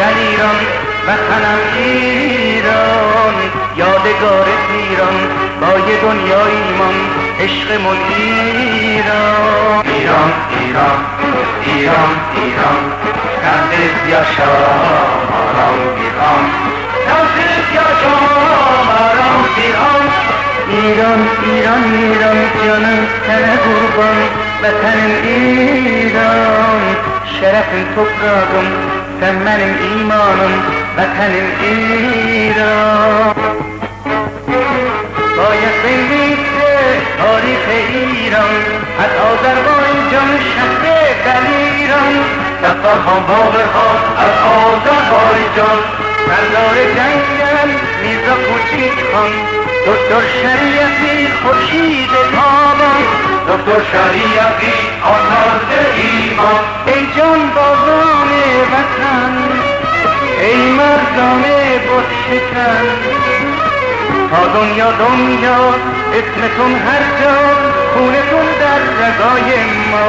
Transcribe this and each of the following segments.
دلیران وطنم ایران، یادگار ایران با یه دنیا ایمان عشقمون ایران. ایران ایران ایران ایران نازش یاشا مارام ایران، نازش یاشا مارام ایران. ایران ایران ایران canım sana kurban vatanım İran. Şerefin toprağım sen benim imanım vatanım İran. باید بنویسه تاریخ ایران از آذربایجان شهر دلیران، سفرخان باقرخان از آذربایجان، سردار جنگل میرزا کوچیک خان، دکتر شریعتی خورشید تابان، دکتر شریعتی آزاد ایمان. ای جان بازان وطن، ای مردان بت شکن، تا دنیا اسمتون هر جا، خونتون در رگای ما.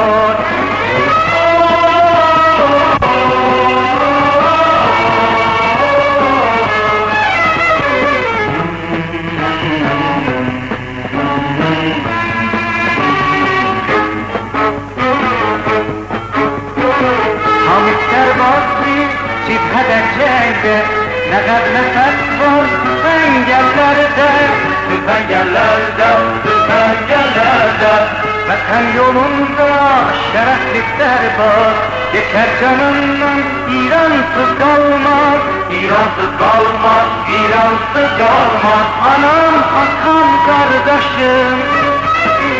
Çipheder cenge, ne kadar nefes var pencerelerde, pencerelerde, pencerelerde. Vatan yolunda şereflikler var, geçer canından İransız kalmaz, İransız kalmaz, İransız kalmaz. Anam, atam, kardeşim,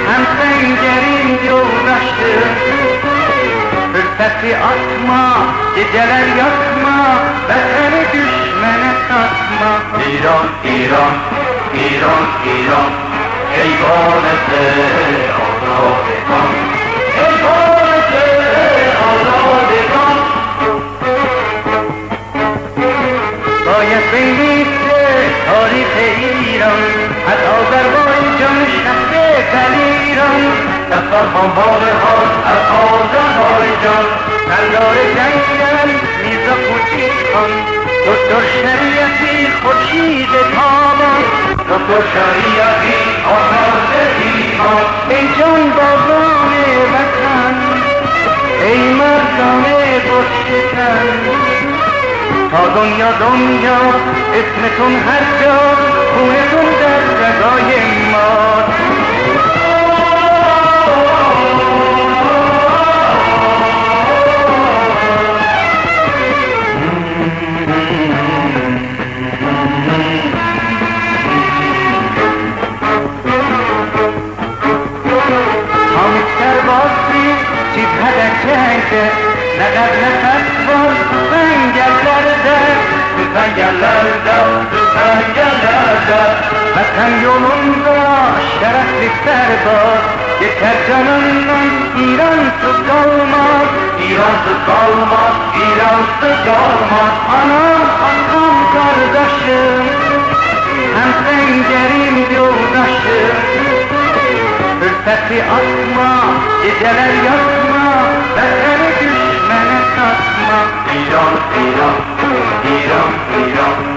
hem pencerim yoldaşım. Fırsatı atma, geceler yakma, vatanı düşmene satma. İran, İran, İran, İran, eyvanete azadegan, eyvanete azadegan. باید بنویسه تاریخ ایران از آذربایجان شهر دلیران، سفرخان باقرخان از آذربایجان، سردار جنگل میرزا کوچیک خان، دکتر شریعتی خورشید تابان، دکتر شریعتی آزاد ایمان. ای جان بازان وطن، ای مردان بت شکن، تا دنیا اسمتون هر جا، خونتون در رگای ما. Ne kadar nefes var pencerelerde, pencerelerde, pencerelerde. Vatan yolunda şereflikler var, geçer canından İransız kalmaz, İransız kalmaz, İransız kalmaz. Anam, atam, kardeşim, hem pencerim yoldaşım. Fırsatı atma, geceler yakma, vatanı düşmene satma. İran, İran, İran, İran.